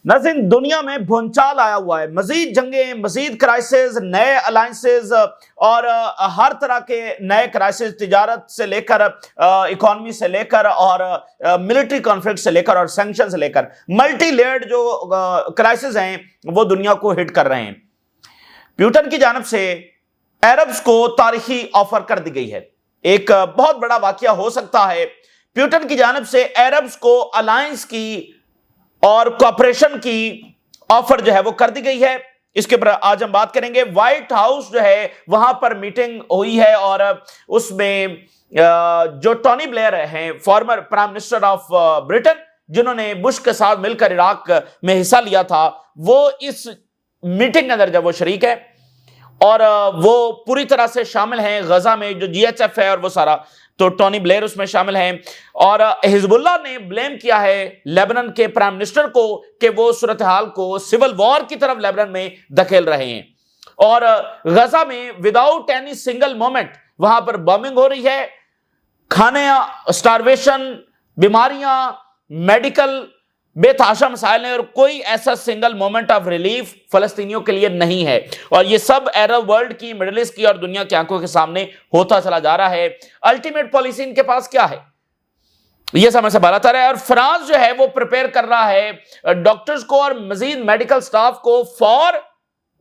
ناظرین، دنیا میں بھونچال آیا ہوا ہے، مزید جنگیں، مزید کرائسس، نئے الائنسز اور ہر طرح کے نئے کرائسس، تجارت سے لے کر اکانومی سے لے کر اور ملٹری کانفلکٹ سے لے کر اور سینکشن سے لے کر ملٹی لیئرڈ جو کرائسس ہیں وہ دنیا کو ہٹ کر رہے ہیں۔ پیوٹن کی جانب سے عربز کو تاریخی آفر کر دی گئی ہے، ایک بہت بڑا واقعہ ہو سکتا ہے۔ پیوٹن کی جانب سے عربز کو الائنس کی اور کوآپریشن کی آفر جو ہے وہ کر دی گئی ہے۔ اس کے پر آج ہم بات کریں گے۔ وائٹ ہاؤس جو ہے وہاں پر میٹنگ ہوئی ہے اور اس میں جو ٹونی بلیئر ہیں، former prime minister of Britain, جنہوں نے بش کے ساتھ مل کر عراق میں حصہ لیا تھا، وہ اس میٹنگ کے اندر جب وہ شریک ہے اور وہ پوری طرح سے شامل ہیں غزہ میں، جو جی ایچ ایف ہے اور وہ سارا، تو ٹونی بلیئر اس میں شامل ہیں۔ اور حزب اللہ نے بلیم کیا ہے لیبنان کے پرائم منسٹر کو کہ وہ صورتحال کو سول وار کی طرف لیبنان میں دھکیل رہے ہیں، اور غزہ میں وداؤٹ اینی سنگل مومنٹ وہاں پر بامبنگ ہو رہی ہے، کھانے، سٹارویشن، بیماریاں، میڈیکل بے تحاشا مسائل ہیں، اور کوئی ایسا سنگل مومنٹ آف ریلیف فلسطینیوں کے لیے نہیں ہے۔ اور یہ سب عرب ورلڈ کی، مڈل ایسٹ کی اور دنیا کی آنکھوں کے سامنے ہوتا چلا جا رہا ہے۔ الٹیمیٹ پالیسی ان کے پاس کیا ہے، یہ سمجھ سے بالا تر ہے۔ اور فرانس جو ہے وہ پریپیئر کر رہا ہے ڈاکٹرز کو اور مزید میڈیکل سٹاف کو فار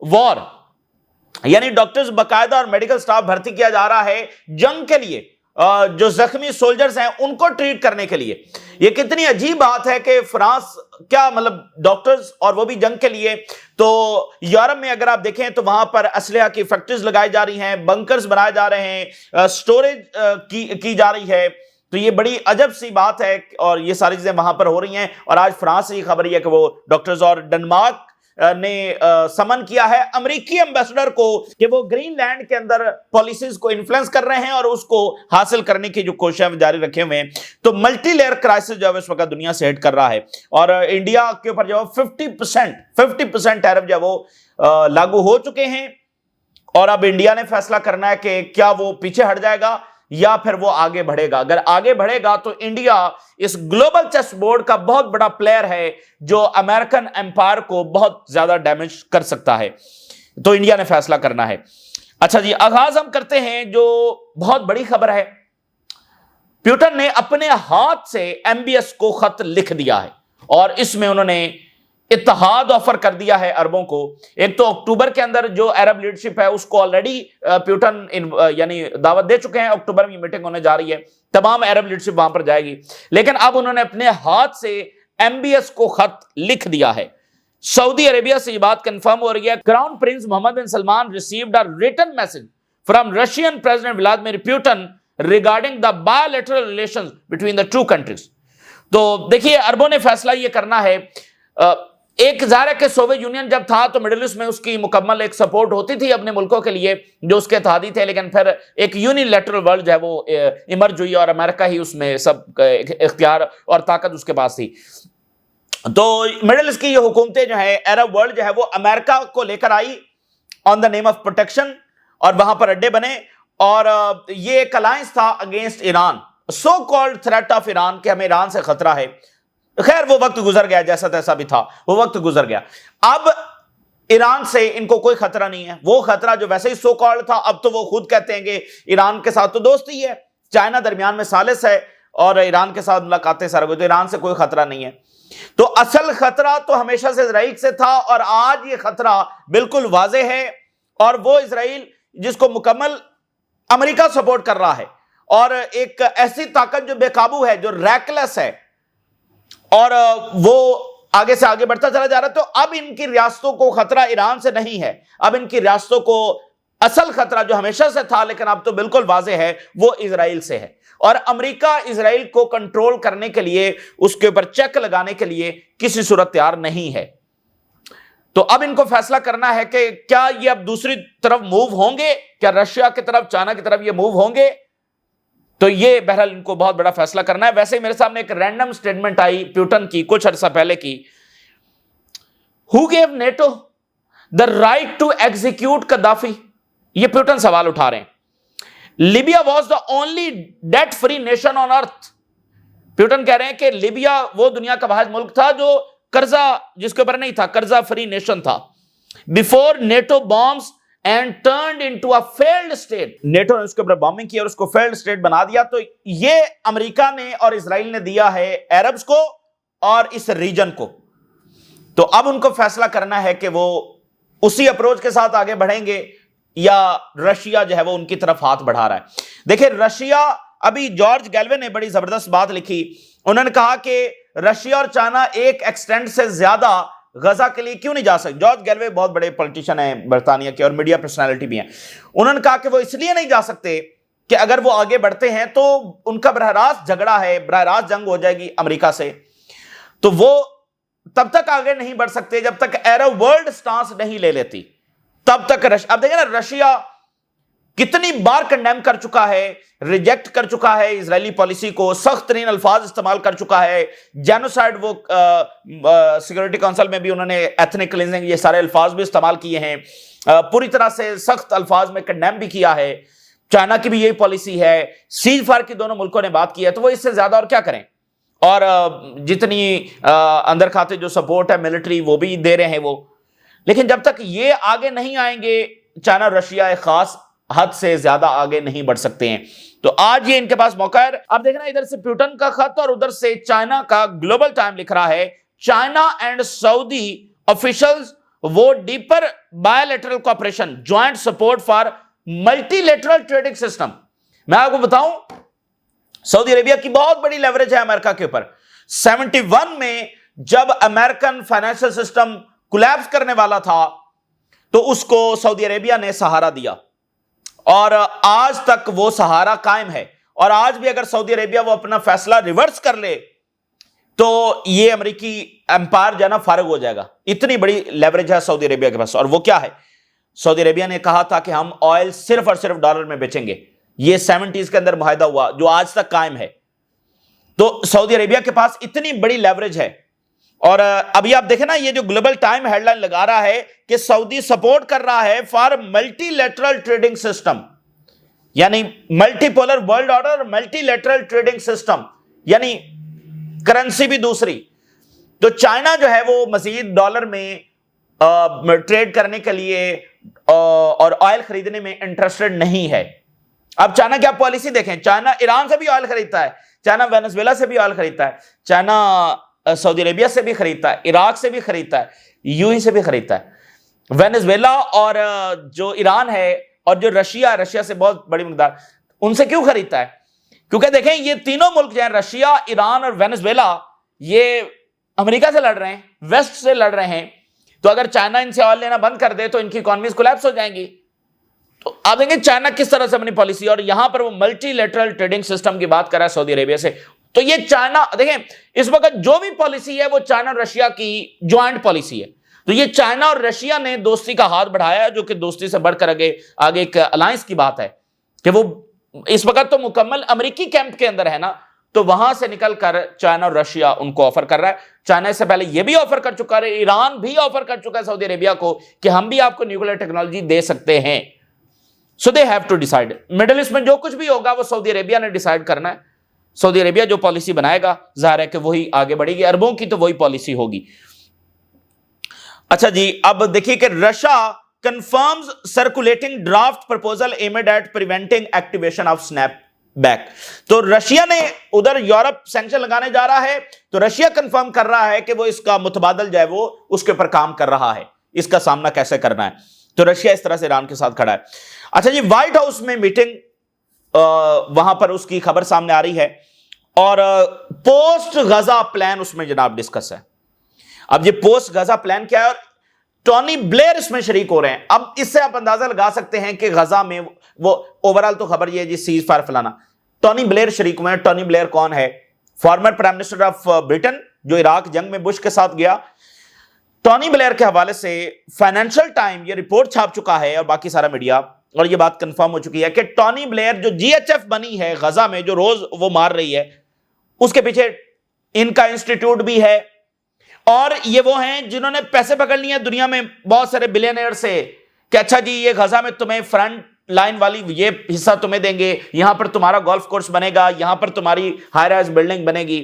وار، یعنی ڈاکٹرز باقاعدہ اور میڈیکل سٹاف بھرتی کیا جا رہا ہے جنگ کے لیے، جو زخمی سولجرز ہیں ان کو ٹریٹ کرنے کے لیے۔ یہ کتنی عجیب بات ہے کہ فرانس کیا مطلب ڈاکٹرز، اور وہ بھی جنگ کے لیے۔ تو یورپ میں اگر آپ دیکھیں تو وہاں پر اسلحہ کی فیکٹریز لگائی جا رہی ہیں، بنکرز بنائے جا رہے ہیں، سٹوریج کی جا رہی ہے۔ تو یہ بڑی عجب سی بات ہے اور یہ ساری چیزیں وہاں پر ہو رہی ہیں۔ اور آج فرانس سے یہ خبر ہے کہ وہ ڈاکٹرز، اور ڈنمارک نے سمن کیا ہے امریکی ایمبیسڈر کو کہ وہ گرین لینڈ کے اندر پالیسیز کو انفلوئنس کر رہے ہیں اور اس کو حاصل کرنے کی جو کوششیں جاری رکھے ہوئے ہیں۔ تو ملٹی لیئر کرائسس جو ہے اس وقت دنیا سے ہٹ کر رہا ہے، اور انڈیا کے اوپر جو 50% ٹیرف جو ہے وہ لاگو ہو چکے ہیں، اور اب انڈیا نے فیصلہ کرنا ہے کہ کیا وہ پیچھے ہٹ جائے گا یا پھر وہ آگے بڑھے گا۔ اگر آگے بڑھے گا تو انڈیا اس گلوبل چیس بورڈ کا بہت بڑا پلیئر ہے جو امریکن امپائر کو بہت زیادہ ڈیمیج کر سکتا ہے۔ تو انڈیا نے فیصلہ کرنا ہے۔ اچھا جی، آغاز ہم کرتے ہیں جو بہت بڑی خبر ہے۔ پیوٹن نے اپنے ہاتھ سے ایم بی ایس کو خط لکھ دیا ہے، اور اس میں انہوں نے اتحاد آفر کر دیا ہے عربوں کو۔ ایک تو اکتوبر کے اندر جو عرب لیڈرشپ ہے اس کو آلریڈی پیوٹن یعنی دعوت دے چکے ہیں، اکتوبر میں میٹنگ ہونے جا رہی ہے، تمام عرب لیڈرشپ وہاں پر جائے گی، لیکن اب انہوں نے اپنے ہاتھ سے ایم بی ایس کو خط لکھ دیا ہے۔ سعودی عربیہ سے یہ بات کنفرم ہو رہی ہے۔ Crown prince Mohammed bin Salman received a written message from Russian president Vladimir Putin regarding the bilateral relations between the two countries. تو دیکھیے، عربوں نے فیصلہ یہ کرنا ہے، ایک ظاہر ہے کہ سوویت یونین جب تھا تو مڈل ایسٹ میں اس کی مکمل ایک سپورٹ ہوتی تھی اپنے ملکوں کے لیے جو اس کے اتحادی تھے، لیکن پھر ایک یونیلیٹرل ورلڈ جو ہے وہ ایمرج ہوئی، اور امریکہ ہی اس میں سب اختیار اور طاقت اس کے پاس تھی۔ تو مڈل ایسٹ کی یہ حکومتیں جو ہیں، عرب ورلڈ جو ہے وہ امریکہ کو لے کر آئی آن دا نیم آف پروٹیکشن، اور وہاں پر اڈے بنے، اور یہ ایک الائنس تھا against Iran, so called threat of Iran, کہ ہمیں ایران سے خطرہ ہے۔ خیر وہ وقت گزر گیا، جیسا تیسا بھی تھا وہ وقت گزر گیا۔ اب ایران سے ان کو کوئی خطرہ نہیں ہے، وہ خطرہ جو ویسے ہی سو کالڈ تھا، اب تو وہ خود کہتے ہیں کہ ایران کے ساتھ تو دوستی ہے، چائنا درمیان میں ثالث ہے، اور ایران کے ساتھ ملاقاتیں سارا کچھ، تو ایران سے کوئی خطرہ نہیں ہے۔ تو اصل خطرہ تو ہمیشہ سے اسرائیل سے تھا، اور آج یہ خطرہ بالکل واضح ہے، اور وہ اسرائیل جس کو مکمل امریکہ سپورٹ کر رہا ہے، اور ایک ایسی طاقت جو بے قابو ہے، جو ریکلیس ہے، اور وہ آگے سے آگے بڑھتا چلا جا رہا ہے۔ تو اب ان کی ریاستوں کو خطرہ ایران سے نہیں ہے، اب ان کی ریاستوں کو اصل خطرہ جو ہمیشہ سے تھا لیکن اب تو بالکل واضح ہے، وہ اسرائیل سے ہے۔ اور امریکہ اسرائیل کو کنٹرول کرنے کے لیے، اس کے اوپر چیک لگانے کے لیے کسی صورت تیار نہیں ہے۔ تو اب ان کو فیصلہ کرنا ہے کہ کیا یہ اب دوسری طرف موو ہوں گے، کیا رشیا کی طرف، چائنا کی طرف یہ موو ہوں گے؟ تو یہ بہرحال ان کو بہت بڑا فیصلہ کرنا ہے۔ ویسے ہی میرے سامنے ایک رینڈم سٹیٹمنٹ آئی پیوٹن کی کچھ عرصہ پہلے کی، Who gave NATO the right to execute Gaddafi؟ یہ پیوٹن سوال اٹھا رہے ہیں۔ Libya was the only debt free nation on earth۔ Putin کہہ رہے ہیں کہ لیبیا وہ دنیا کا واحد ملک تھا جو قرضہ جس کے اوپر نہیں تھا، قرضہ فری نیشن تھا. Before NATO bombs and turned into a failed state. NATO نے اس کے اوپر بامبنگ کی اور اس کو فیلڈ اسٹیٹ بنا دیا. تو یہ امریکہ نے اور اسرائیل نے دیا ہے عربز کو اور اس ریجن کو. تو اب ان کو فیصلہ کرنا ہے کہ وہ اسی اپروچ کے ساتھ آگے بڑھیں گے یا رشیا جو ہے وہ ان کی طرف ہاتھ بڑھا رہا ہے. دیکھیں رشیا، ابھی جارج گیلوے نے بڑی زبردست بات لکھی. انہوں نے کہا کہ رشیا اور چائنا ایک ایکسٹینٹ سے زیادہ غزہ کے لیے کیوں نہیں جا سکتے. جارج گیلوے بہت بڑے پولیٹیشین ہیں برطانیہ کے اور میڈیا پرسنالٹی بھی ہیں. انہوں نے کہا کہ وہ اس لیے نہیں جا سکتے کہ اگر وہ آگے بڑھتے ہیں تو ان کا براہ راست جھگڑا ہے، براہ راست جنگ ہو جائے گی امریکہ سے. تو وہ تب تک آگے نہیں بڑھ سکتے جب تک عرب ورلڈ سٹانس نہیں لے لیتی. تب تک اب دیکھیں نا رشیا کتنی بار کنڈیم کر چکا ہے، ریجیکٹ کر چکا ہے اسرائیلی پالیسی کو، سخت ترین الفاظ استعمال کر چکا ہے. جینوسائیڈ وہ سیکورٹی کونسل میں بھی انہوں نے ایتھنک کلینزنگ یہ سارے الفاظ بھی استعمال کیے ہیں. پوری طرح سے سخت الفاظ میں کنڈیم بھی کیا ہے. چائنا کی بھی یہی پالیسی ہے. سیز فائر کی دونوں ملکوں نے بات کی ہے. تو وہ اس سے زیادہ اور کیا کریں. اور جتنی اندر کھاتے جو سپورٹ ہے ملٹری وہ بھی دے رہے ہیں وہ. لیکن جب تک یہ آگے نہیں آئیں گے چائنا اور رشیا ایک خاص حد سے زیادہ آگے نہیں بڑھ سکتے ہیں. تو آج یہ ان کے پاس موقع ہے. اب دیکھنا ادھر سے پیوٹن کا خط اور ادھر سے چائنا کا. گلوبل ٹائم لکھ رہا ہے چائنا اینڈ سعودی آفیشلز وہ deeper bilateral cooperation joint support for multilateral trading system. میں آپ کو بتاؤں سعودی عربیہ کی بہت بڑی لیوریج ہے امریکہ کے اوپر. 71 میں جب امریکن فائنینشل سسٹم کولیپس کرنے والا تھا تو اس کو سعودی عربیہ نے سہارا دیا اور آج تک وہ سہارا قائم ہے. اور آج بھی اگر سعودی عربیہ وہ اپنا فیصلہ ریورس کر لے تو یہ امریکی امپائر جو ہے نا فارغ ہو جائے گا. اتنی بڑی لیوریج ہے سعودی عربیہ کے پاس. اور وہ کیا ہے؟ سعودی عربیہ نے کہا تھا کہ ہم آئل صرف اور صرف ڈالر میں بیچیں گے. یہ 70s کے اندر معاہدہ ہوا جو آج تک قائم ہے. تو سعودی عربیہ کے پاس اتنی بڑی لیوریج ہے. اور ابھی آپ دیکھیں نا یہ جو گلوبل ٹائم ہیڈ لائن لگا رہا ہے کہ سعودی سپورٹ کر رہا ہے for multilateral trading system, یعنی multipolar world order, multilateral trading system, یعنی کرنسی بھی دوسری. تو چائنا جو ہے وہ مزید ڈالر میں ٹریڈ کرنے کے لیے اور آئل خریدنے میں انٹرسٹڈ نہیں ہے. اب چائنا کی آپ پالیسی دیکھیں، چائنا ایران سے بھی آئل خریدتا ہے، چائنا وینزویلا سے بھی آئل خریدتا ہے، چائنا سعودی عربیہ سے بھی خریدتا ہے، عراق سے بھی خریدتا ہے، یو ہی سے بھی خریدتا ہے. وینزویلا اور جو ایران ہے اور جو رشیا سے بہت بڑی مقدار ان سے کیوں خریدتا ہے؟ کیونکہ دیکھیں یہ تینوں ملک جو ہیں رشیا، ایران اور وینزویلا یہ امریکہ سے لڑ رہے ہیں، ویسٹ سے لڑ رہے ہیں. تو اگر چائنا ان سے آئل لینا بند کر دے تو ان کی اکانومیز کولیپس ہو جائیں گی. تو آپ دیکھیں چائنا کس طرح سے اپنی پالیسی، اور یہاں پر وہ ملٹی لیٹرل ٹریڈنگ سسٹم کی بات کر رہا ہے سعودی عربیہ سے. تو یہ چائنا دیکھیں اس وقت جو بھی پالیسی ہے وہ چائنا اور رشیا کی جوائنٹ پالیسی ہے. تو یہ چائنا اور رشیا نے دوستی کا ہاتھ بڑھایا ہے، جو کہ دوستی سے بڑھ کر آگے ایک الائنس کی بات ہے کہ وہ اس وقت تو مکمل امریکی کیمپ کے اندر ہے نا. تو وہاں سے نکل کر چائنا اور رشیا ان کو آفر کر رہا ہے. چائنا اس سے پہلے یہ بھی آفر کر چکا ہے، ایران بھی آفر کر چکا ہے سعودی عربیہ کو کہ ہم بھی آپ کو نیوکلیر ٹیکنالوجی دے سکتے ہیں. So they have to decide. Middle East میں جو کچھ بھی ہوگا وہ سعودی عربیہ نے ڈیسائیڈ کرنا ہے. سعودی عربیہ جو پالیسی بنائے گا ظاہر ہے کہ وہی آگے بڑھے گی. عربوں کی تو وہی پالیسی ہوگی. اچھا جی اب دیکھیے کہ Russia confirms circulating draft proposal aimed at preventing activation of snapback. تو رشیا نے ادھر یورپ سینکشن لگانے جا رہا ہے تو رشیا کنفرم کر رہا ہے کہ وہ اس کا متبادل جو ہے وہ اس کے اوپر کام کر رہا ہے، اس کا سامنا کیسے کرنا ہے. تو رشیا اس طرح سے ایران کے ساتھ کھڑا ہے. اچھا جی وائٹ ہاؤس میں میٹنگ وہاں پر اس کی خبر سامنے آ رہی ہے اور پوسٹ غزہ پلان اس میں جناب ڈسکس ہے. اب یہ پوسٹ غزہ پلان کیا ہے اور ٹونی بلیئر اس میں شریک ہو رہے ہیں. اب اس سے آپ اندازہ لگا سکتے ہیں کہ غزہ میں وہ اوورال تو خبر یہ ہے جی سیز فائر فلانا. ٹونی بلیئر شریک ہوئے ہیں. ٹونی بلیئر کون ہے؟ Former prime minister of Britain جو عراق جنگ میں بش کے ساتھ گیا. ٹونی بلیئر کے حوالے سے فائنینشل ٹائم یہ رپورٹ چھاپ چکا ہے اور باقی سارا میڈیا، اور یہ بات کنفرم ہو چکی ہے کہ ٹونی بلیئر جو جی ایچ ایف بنی ہے غزہ میں جو روز وہ مار رہی ہے اس کے پیچھے ان کا انسٹیٹیوٹ بھی ہے. اور یہ وہ ہیں جنہوں نے پیسے پکڑ لیے ہیں دنیا میں بہت سارے بلینئر سے کہ اچھا جی یہ غزہ میں تمہیں فرنٹ لائن والی یہ حصہ تمہیں دیں گے، یہاں پر تمہارا گولف کورس بنے گا، یہاں پر تمہاری ہائی رائز بلڈنگ بنے گی.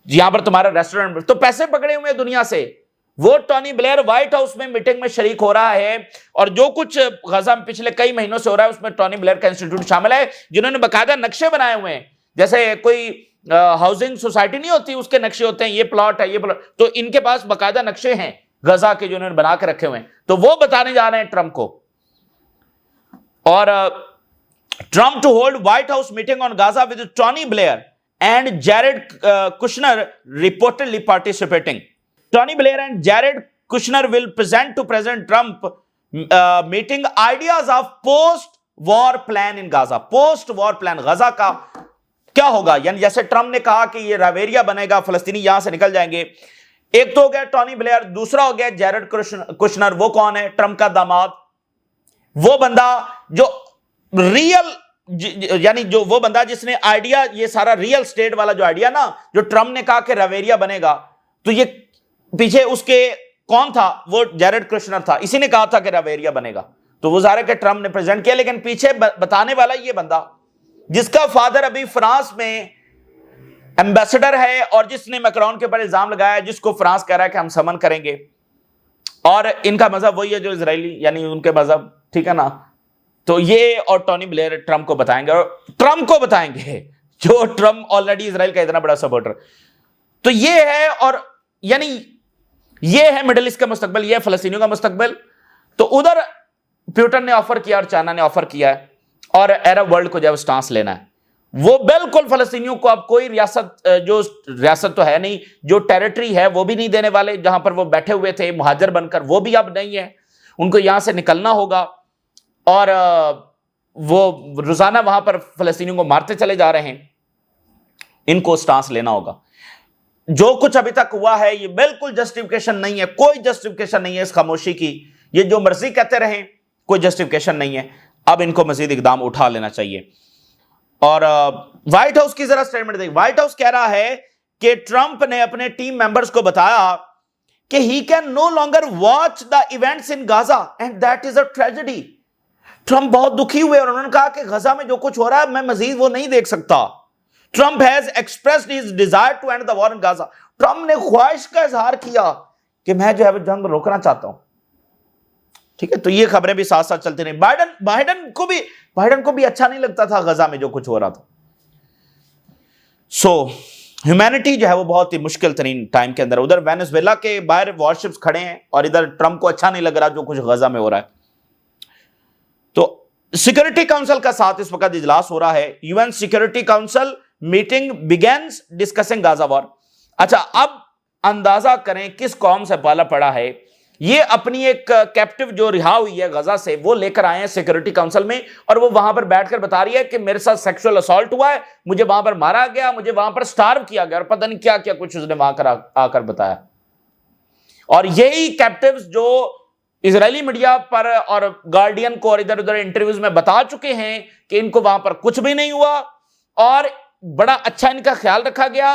یہاں پر تمہارا ریسٹورنٹ، تو پیسے پکڑے ہوئے دنیا سے. وہ ٹونی بلیئر وائٹ ہاؤس میں میٹنگ میں شریک ہو رہا ہے، اور جو کچھ غزہ میں پچھلے کئی مہینوں سے ہو رہا ہے اس میں ٹونی بلیئر کا انسٹیٹیوٹ شامل ہے، جنہوں نے باقاعدہ نقشے بنائے ہوئے ہیں. جیسے کوئی ہاؤسنگ سوسائٹی نہیں ہوتی، اس کے نقشے ہوتے ہیں، یہ پلاٹ ہے، یہ پلاٹ، تو ان کے پاس باقاعدہ نقشے ہیں غزہ کے جو انہوں نے بنا کے رکھے ہوئے ہیں. تو وہ بتانے جا رہے ہیں ٹرمپ کو. اور Trump to hold White House meeting on Gaza with Tony Blair and Jared Kushner reportedly participating. Tony Blair and Jared Kushner will present to President Trump meeting ideas of post-war plan in Gaza. Post-war plan Gaza کا کیا ہوگا؟ یعنی جیسے Trump نے کہا کہ یہ راویریا بنے گا، فلسطینی یہاں سے نکل جائیں گے. ایک تو ہو گیا ٹونی بلیئر، دوسرا ہو گیا جیرڈ کشنر. وہ کون ہے؟ ٹرمپ کا داماد. وہ بندہ جو ریئل، یعنی جو وہ بندہ جس نے آئیڈیا، یہ سارا ریئل اسٹیٹ والا جو آئیڈیا نا، جو ٹرمپ نے کہا کہ راویریا بنے گا، تو یہ پیچھے اس کے کون تھا؟ وہ جیرڈ کرشنر تھا. اسی نے کہا تھا کہ راویریا بنے گا. تو وہ ظاہر ہے کہ ٹرمپ نے پریزنٹ کیا، لیکن پیچھے بتانے والا یہ بندہ جس کا فادر ابھی فرانس میں ایمبیسڈر ہے، اور جس نے میکرون کے اوپر الزام لگایا ہے، جس کو فرانس کہہ رہا ہے کہ ہم سمن کریں گے، اور ان کا مذہب وہی ہے جو اسرائیلی، یعنی ان کے مذہب، ٹھیک ہے نا. تو یہ اور ٹونی بلیئر ٹرمپ کو بتائیں گے، اور ٹرمپ کو بتائیں گے جو ٹرمپ آلریڈی اسرائیل کا اتنا بڑا سپورٹر. تو یہ ہے، اور یعنی یہ ہے مڈل ایسٹ کا مستقبل، یہ ہے فلسطینیوں کا مستقبل. تو ادھر پیوٹن نے آفر کیا اور چائنا نے آفر کیا ہے، اور عرب ورلڈ کو جب سٹانس لینا ہے، وہ بالکل فلسطینیوں کو اب کوئی ریاست، جو ریاست تو ہے نہیں، جو ٹیریٹری ہے وہ بھی نہیں دینے والے. جہاں پر وہ بیٹھے ہوئے تھے مہاجر بن کر، وہ بھی اب نہیں ہے. ان کو یہاں سے نکلنا ہوگا، اور وہ روزانہ وہاں پر فلسطینیوں کو مارتے چلے جا رہے ہیں. ان کو سٹانس لینا ہوگا. جو کچھ ابھی تک ہوا ہے یہ بالکل جسٹیفیکیشن نہیں ہے، کوئی جسٹیفیکیشن نہیں ہے اس خاموشی کی. یہ جو مرضی کہتے رہیں، کوئی جسٹیفیکیشن نہیں ہے. اب ان کو مزید اقدام اٹھا لینا چاہیے. اور وائٹ ہاؤس کی ذرا سٹیٹمنٹ دیکھیں. وائٹ ہاؤس کہہ رہا ہے کہ ٹرمپ نے اپنے ٹیم ممبرز کو بتایا کہ he can no longer watch the events in Gaza and that is a tragedy. Trump بہت دکھی ہوئے، اور انہوں نے کہا کہ غزہ میں جو کچھ ہو رہا ہے میں مزید وہ نہیں دیکھ سکتا. Trump has expressed his desire to end the war in Gaza. Trump نے خواہش کا اظہار کیا کہ میں جو ہے جنگ روکنا چاہتا ہوں. ٹھیک ہے، تو یہ خبریں بھی ساتھ ساتھ چلتی رہیں. بائیڈن کو بھی اچھا نہیں لگتا تھا غزہ میں جو کچھ ہو رہا تھا. سو ہیومینٹی جو ہے وہ بہت ہی مشکل ترین ٹائم کے اندر، ادھر وینزویلا کے باہر وارشپس کھڑے ہیں، اور ادھر ٹرمپ کو اچھا نہیں لگ رہا جو کچھ غزہ میں ہو رہا ہے. تو سیکورٹی کاؤنسل کا ساتھ اس وقت اجلاس ہو رہا ہے. UN security council meeting begins discussing Gaza war. اچھا، اب اندازہ کریں کس قوم سے پالا پڑا ہے. یہ اپنی ایک کیپٹیو جو رہا ہوئی ہے غزہ سے، وہ لے کر آئے ہیں سیکورٹی کاؤنسل میں، اور وہ وہاں پر بیٹھ کر بتا رہی ہے کہ میرے ساتھ سیکشول اسالٹ ہوا ہے، مجھے وہاں پر مارا گیا، مجھے وہاں پر سٹارو کیا گیا، اور پتہ نہیں کیا کیا کچھ اس نے وہاں آ کر بتایا. اور یہی کیپٹیوز جو اسرائیلی میڈیا پر اور گارڈین کو اور ادھر ادھر انٹرویوز میں بتا چکے ہیں کہ ان کو وہاں پر کچھ بھی نہیں ہوا، اور بڑا اچھا ان کا خیال رکھا گیا،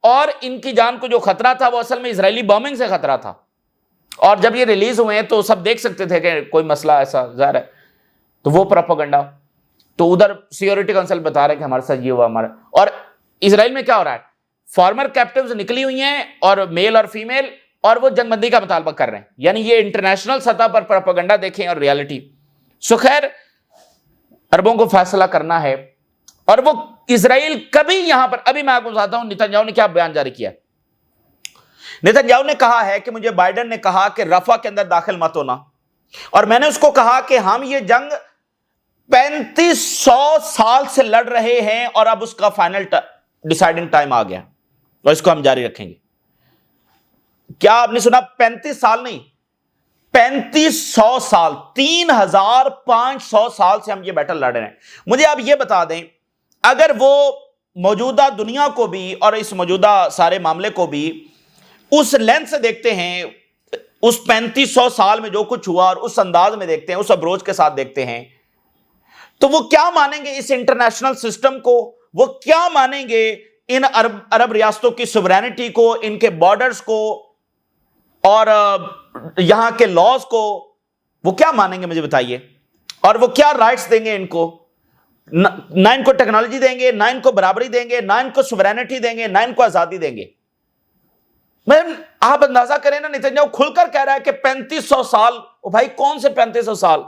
اور ان کی جان کو جو خطرہ تھا وہ اصل میں اسرائیلی بومنگ سے خطرہ تھا. اور جب یہ ریلیز ہوئے ہیں تو سب دیکھ سکتے تھے کہ کوئی مسئلہ ایسا ظاہر ہے. تو وہ پروپیگنڈا، تو ادھر سیکورٹی کونسل بتا رہے کہ ہمارے ساتھ یہ ہوا ہمارا. اور اسرائیل میں کیا ہو رہا ہے؟ فارمر کیپٹیوز نکلی ہوئی ہیں، اور میل اور فیمیل، اور وہ جنگ بندی کا مطالبہ کر رہے ہیں. یعنی یہ انٹرنیشنل سطح پر پروپیگنڈا دیکھیں اور ریالٹی. سو خیر، عربوں کو فیصلہ کرنا ہے. اور وہ اسرائیل کبھی یہاں پر، ابھی میں آپ کو بتاتا ہوں نیتن یاہو نے کیا بیان جاری کیا. نیتن یاہو نے کہا ہے کہ مجھے بائیڈن نے کہا کہ رفح کے اندر داخل مت ہونا، اور میں نے اس کو کہا کہ ہم یہ جنگ 3500 سال سے لڑ رہے ہیں، اور اب اس کا فائنل ڈیسائیڈنگ ٹائم آ گیا، اور اس کو ہم جاری رکھیں گے. کیا آپ نے سنا؟ 35 سال نہیں، 3500 سال، 3500 سال سے ہم یہ بیٹل لڑ رہے ہیں. مجھے آپ یہ بتا دیں، اگر وہ موجودہ دنیا کو بھی اور اس موجودہ سارے معاملے کو بھی اس لینس سے دیکھتے ہیں، اس 3500 سال میں جو کچھ ہوا اور اس انداز میں دیکھتے ہیں، اس ابروچ کے ساتھ دیکھتے ہیں، تو وہ کیا مانیں گے اس انٹرنیشنل سسٹم کو؟ وہ کیا مانیں گے ان عرب ریاستوں کی سوورینٹی کو، ان کے بارڈرز کو، اور یہاں کے لاز کو؟ وہ کیا مانیں گے مجھے بتائیے. اور وہ کیا رائٹس دیں گے ان کو؟ نہ ان کو ٹیکنالوجی دیں گے، نہ ان کو برابری دیں گے، نہ ان کو سوورینٹی دیں گے، نہ ان کو آزادی دیں گے. میں آپ اندازہ کریں نا، نتنیاہو کھل کر کہہ رہا ہے کہ 3500 سال، او بھائی کون سے 3500 سال؟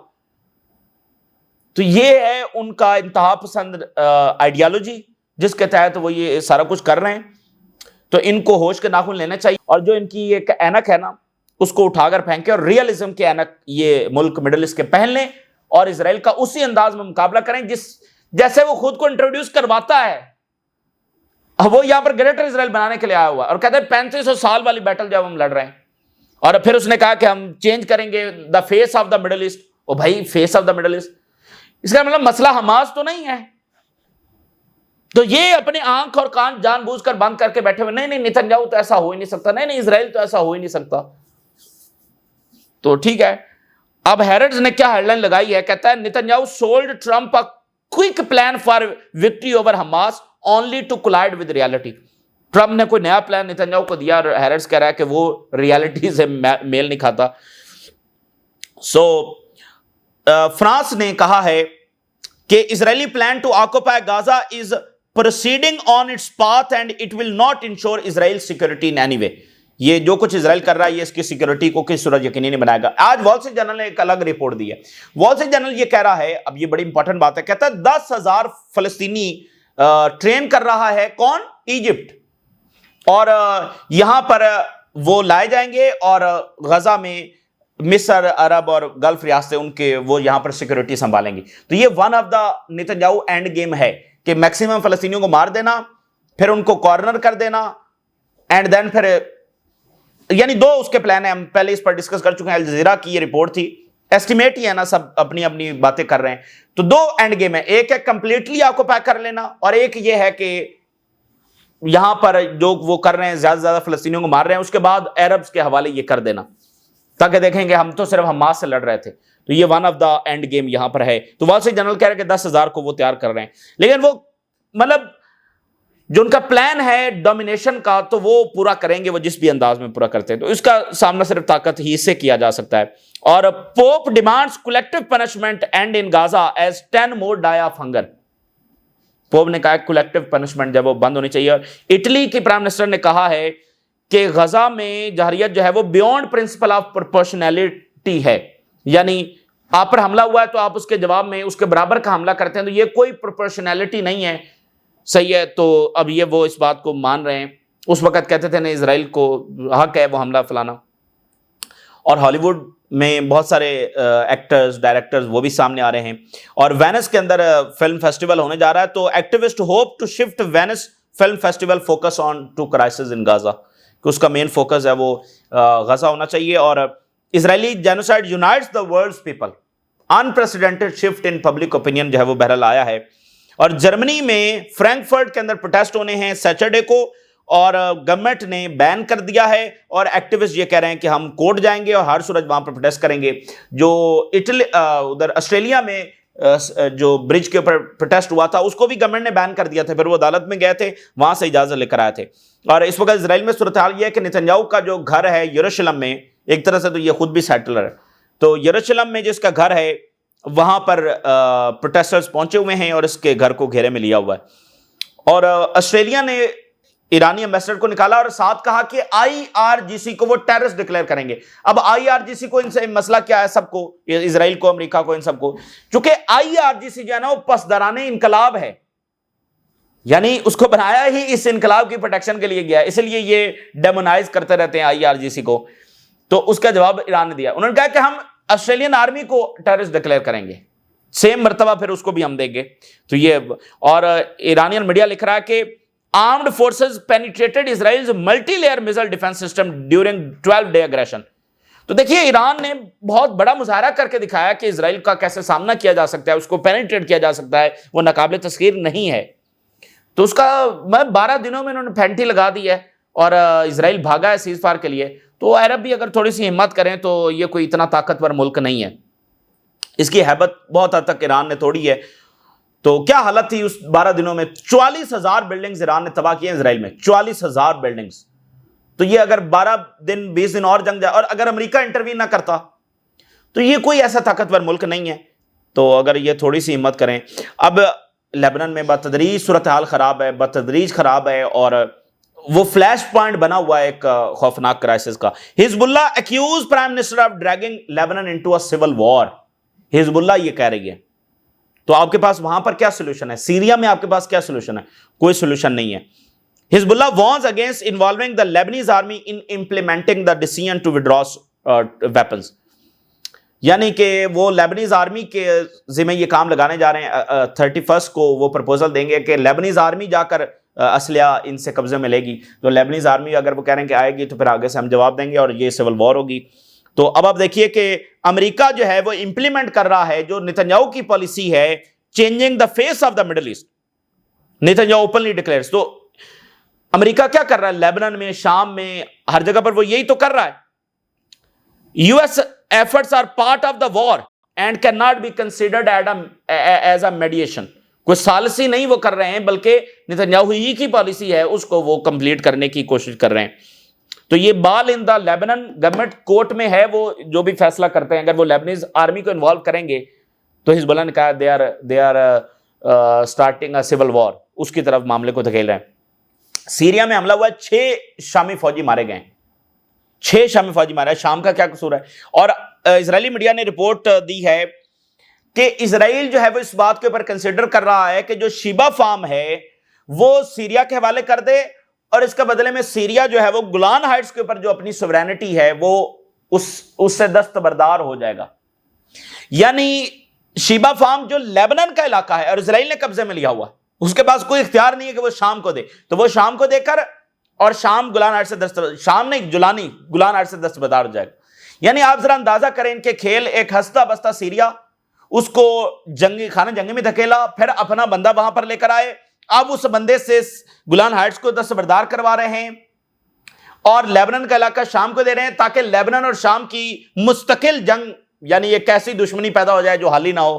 تو یہ ہے ان کا انتہا پسند آئیڈیالوجی جس کے تحت وہ یہ سارا کچھ کر رہے ہیں. تو ان کو ہوش کے ناخن لینا چاہیے، اور جو ان کی ایک اینک ہے نا اس کو اٹھا کر پھینکے اور ریئلزم کے اینک یہ ملک مڈل ایسٹ کے پہن لیں اور اسرائیل کا اسی انداز میں مقابلہ کریں جیسے وہ خود کو انٹروڈیوس کرواتا ہے. وہ یہاں پر گریٹر اسرائیل بنانے کے لیے آیا ہوا اور کہتا ہے 3500 سال والی بیٹل جب ہم لڑ رہے ہیں. اور پھر اس نے کہا کہ ہم چینج کریں گے the face of the Middle East. او بھائی face of the Middle East, اس کا مطلب مسئلہ حماس تو نہیں ہے. تو یہ اپنے آنکھ اور کان جان بوجھ کر بند کر کے بیٹھے ہوئے، نہیں نتنیاہو تو ایسا ہو ہی نہیں سکتا، نہیں اسرائیل تو ایسا ہو ہی نہیں سکتا. تو ٹھیک ہے، اب ہیرڈز نے کیا ہیڈ لائن لگائی ہے، کہتا ہے Netanyahu sold Trump a quick plan for victory over Hamas only to collide with reality. Trump نے کوئی نیا پلان نتنیاہو کو دیا اور ہیرڈز کہہ رہا ہے کہ وہ ریالٹی سے میل نہیں کھاتا. فرانس نے کہا ہے کہ Israeli plan to occupy Gaza is proceeding on its path and it will not ensure Israel's security in any way. یہ جو کچھ اسرائیل کر رہا ہے یہ اس کی سیکورٹی کو کس صورت یقینی نہیں بنائے گا. آج وال اسٹریٹ جرنل نے ایک الگ رپورٹ دی ہے. وال اسٹریٹ جرنل یہ کہہ رہا ہے، اب یہ بڑی امپورٹنٹ بات ہے، کہتا ہے 10,000 فلسطینی ٹرین کر رہا ہے کون؟ ایجپٹ. اور یہاں پر وہ لائے جائیں گے اور غزہ میں مصر، عرب اور گلف ریاستیں ان کے وہ یہاں پر سیکورٹی سنبھالیں گی. تو یہ one of the Netanyahu end game ہے کہ میکسیمم فلسطینیوں کو مار دینا، پھر ان کو کارنر کر دینا، اینڈ دین پھر یعنی دو اس کے پلان ہیں. ہم پہلے اس پر ڈسکس کر چکے ہیں، الجزیرہ کی یہ رپورٹ تھی، ایسٹیمیٹ ہی ہے نا، سب اپنی اپنی باتیں کر رہے ہیں. تو دو اینڈ گیم ہے، ایک ہے کمپلیٹلی آکوپائی کر لینا، اور ایک یہ ہے کہ یہاں پر جو وہ کر رہے ہیں زیادہ سے زیادہ فلسطینیوں کو مار رہے ہیں، اس کے بعد عربز کے حوالے یہ کر دینا تاکہ دیکھیں کہ ہم تو صرف حماس سے لڑ رہے تھے. تو یہ one of the and game یہاں پر ہے. تو وال اسٹریٹ جرنل کہہ رہے ہیں کہ 10,000 کو وہ تیار کر رہے ہیں، لیکن وہ مطلب جو ان کا پلان ہے ڈومینیشن کا تو وہ پورا کریں گے، وہ جس بھی انداز میں پورا کرتے ہیں. تو اس کا سامنا صرف طاقت ہی سے کیا جا سکتا ہے. اور Pope demands collective punishment end in Gaza as 10 more die of hunger. Pope نے کہا کولیکٹیو پنشمنٹ جب وہ بند ہونی چاہیے. اور اٹلی کے پرائم منسٹر نے کہا ہے کہ غزہ میں جہریت جو ہے وہ بیونڈ پرنسپل آف پرپورشنلٹی ہے، یعنی آپ پر حملہ ہوا ہے تو آپ اس کے جواب میں اس کے برابر کا حملہ کرتے ہیں، تو یہ کوئی پرپورشنلٹی نہیں ہے. صحیح ہے. تو اب یہ وہ اس بات کو مان رہے ہیں. اس وقت کہتے تھے نہیں اسرائیل کو حق ہے وہ حملہ فلانا. اور ہالی ووڈ میں بہت سارے ایکٹرز ڈائریکٹرز وہ بھی سامنے آ رہے ہیں. اور وینس کے اندر فلم فیسٹیول ہونے جا رہا ہے، تو activist hope to shift Venice film festival focus on to crisis in Gaza, کہ اس کا مین فوکس ہے وہ غزہ ہونا چاہیے. اور Israeli genocide unites the world's people, unprecedented shift in public opinion جو ہے وہ بہرحال آیا ہے. اور جرمنی میں فرینکفرٹ کے اندر پروٹیسٹ ہونے ہیں سیٹرڈے کو، اور گورنمنٹ نے بین کر دیا ہے. اور ایکٹیوسٹ یہ کہہ رہے ہیں کہ ہم کورٹ جائیں گے اور ہر صورت وہاں پر پروٹیسٹ کریں گے. جو ادھر آسٹریلیا میں جو برج کے اوپر پروٹیسٹ ہوا تھا اس کو بھی گورنمنٹ نے بین کر دیا تھا، پھر وہ عدالت میں گئے تھے، وہاں سے اجازت لے کر آئے تھے. اور اس وقت اسرائیل میں صورتحال یہ ہے کہ نتنیاہو کا جو گھر ہے یروشلم میں، ایک طرح سے تو یہ خود بھی سیٹلر ہے، تو یروشلم میں جس کا گھر ہے وہاں پر پروٹیسٹرز پہنچے ہوئے ہیں اور اس کے گھر کو گھیرے میں لیا ہوا ہے. اور آسٹریلیا نے ایرانی ایمبیسڈر کو نکالا اور ساتھ کہا کہ IRGC کو وہ ٹیررسٹ ڈکلیئر کریں گے. اب IRGC کو ان سے مسئلہ کیا ہے، سب کو، اسرائیل کو، امریکہ کو، ان سب کو، چونکہ IRGC جو ہے نا وہ پسداران انقلاب ہے، یعنی اس کو بنایا ہی اس انقلاب کی پروٹیکشن کے لیے گیا ہے، اس لیے یہ ڈیمونائز کرتے رہتے ہیں IRGC کو. تو اس کا جواب ایران نے دیا، انہوں نے کہا کہ ہم آسٹریلین آرمی کو ٹیررسٹ ڈکلیئر کریں گے، سیم مرتبہ پھر اس کو بھی ہم دیں گے. تو یہ، اور ایرانین میڈیا لکھ رہا ہے کہ armed forces penetrated Israel's multi layer missile defence system during 12 day aggression. تو دیکھیے ایران نے بہت بڑا مظاہرہ کر کے دکھایا کہ اسرائیل کا کیسے سامنا کیا جا سکتا ہے، اس کو پینیٹریٹ کیا جا سکتا ہے، وہ ناقابل تسخیر نہیں ہے. تو اس کا 12 دنوں میں انہوں نے پھینٹی لگا دی ہے اور اسرائیل بھاگا ہے سیز فائر کے لیے. تو عرب بھی اگر تھوڑی سی ہمت کریں تو یہ کوئی اتنا طاقتور ملک نہیں ہے، اس کی ہیبت بہت حد تک ایران نے توڑی ہے. تو کیا حالت تھی اس 12 دنوں میں؟ 44,000 بلڈنگز ایران نے تباہ کی ہیں اسرائیل میں، 44,000 بلڈنگز. تو یہ اگر 12 دن 20 دن اور جنگ جائے، اور اگر امریکہ انٹروین نہ کرتا تو یہ کوئی ایسا طاقتور ملک نہیں ہے. تو اگر یہ تھوڑی سی ہمت کریں. اب لیبنان میں بتدریج صورتحال خراب ہے، بتدریج خراب ہے، اور وہ فلیش پوائنٹ بنا ہوا ہے ایک خوفناک کرائسس کا. Hezbollah accuses prime minister of dragging Lebanon into a civil war. Hezbollah یہ کہہ رہی ہے. تو آپ کے پاس وہاں پر کیا سولوشن ہے؟ سیریا میں آپ کے پاس کیا سولوشن ہے؟ کوئی سولوشن نہیں ہے. Hezbollah warns against involving the Lebanese army in implementing the decision to withdraw weapons. یعنی کہ وہ لیبنیز آرمی کے ذمہ یہ کام لگانے جا رہے ہیں. 31 کو وہ پرپوزل دیں گے کہ لیبنیز آرمی جا کر اسلحہ ان سے قبضے میں لے گی. تو لیبنیز آرمی اگر وہ کہہ رہے ہیں کہ آئے گی تو پھر آگے سے ہم جواب دیں گے اور یہ سول وار ہوگی. تو اب آپ دیکھیے کہ امریکہ جو ہے وہ امپلیمنٹ کر رہا ہے جو نتنیاہو کی پالیسی ہے, changing the face of the Middle East. Netanyahu openly declares. تو امریکہ کیا کر رہا ہے لیبنن میں, شام میں, ہر جگہ پر وہ یہی تو کر رہا ہے. U S efforts are part of the war and cannot be considered as a mediation. کوئی سالسی نہیں وہ کر رہے ہیں بلکہ نتنیاہو ہی کی پالیسی ہے, اس کو وہ کمپلیٹ کرنے کی کوشش کر رہے ہیں. تو یہ بال ان دا لیبنن گورنمنٹ کورٹ میں ہے, وہ جو بھی فیصلہ کرتے ہیں. اگر وہ لیبنیز آرمی کو انوالو کریں گے تو حزب اللہ نے کہا they are starting a civil war, اس کی طرف معاملے کو دھکیل رہے ہیں. سیریا میں حملہ ہوا ہے, 6 شامی فوجی مارے گئے ہیں. 6 شامی فوجی مارے. شام کا کیا قصور ہے؟ اور اسرائیلی میڈیا نے رپورٹ دی ہے کہ اسرائیل جو ہے وہ اس بات کے اوپر کنسیڈر کر رہا ہے کہ جو شیبا فارم ہے وہ سیریا کے حوالے کر دے, اور اس کے بدلے میں سیریا جو ہے وہ گولان ہائٹس کے اوپر جو اپنی سوورینٹی ہے وہ اس سے دستبردار ہو جائے گا. یعنی شیبا فارم جو لیبنن کا علاقہ ہے اور اسرائیل نے قبضے میں لیا ہوا, اس کے پاس کوئی اختیار نہیں ہے کہ وہ شام کو دے. تو وہ شام کو دے کر, اور شام گولان ہائٹ سے شام نہیں جولانی گولان ہائٹ سے دستبردار ہو جائے گا. یعنی آپ ذرا اندازہ کریں ان کے کھیل. ایک ہستا بستا سیریا, اس کو خانہ جنگی میں دھکیلا, پھر اپنا بندہ وہاں پر لے کر آئے, اب اس بندے سے گولان ہائٹس کو دستبردار کروا رہے ہیں اور لیبنن کا علاقہ شام کو دے رہے ہیں تاکہ لیبنن اور شام کی مستقل جنگ, یعنی ایک ایسی دشمنی پیدا ہو جائے جو حالی نہ ہو,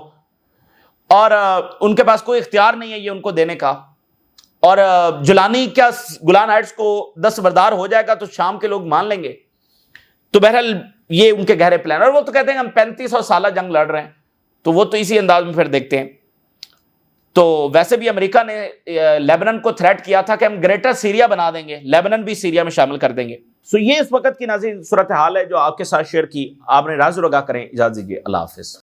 اور ان کے پاس کوئی اختیار نہیں ہے یہ ان کو دینے کا. اور جولانی کیا گولان ہائٹس کو دستبردار ہو جائے گا تو شام کے لوگ مان لیں گے. تو بہرحال یہ ان کے گہرے پلان. اور وہ تو کہتے ہیں ہم 3500 سالہ جنگ لڑ رہے ہیں, تو وہ تو اسی انداز میں پھر دیکھتے ہیں. تو ویسے بھی امریکہ نے لیبنن کو تھریٹ کیا تھا کہ ہم گریٹر سیریا بنا دیں گے, لیبنن بھی سیریا میں شامل کر دیں گے. سو یہ اس وقت کی ناظرین صورتحال ہے جو آپ کے ساتھ شیئر کی. آپ نے راز و رگا کریں. اجازت دیجیے. اللہ حافظ.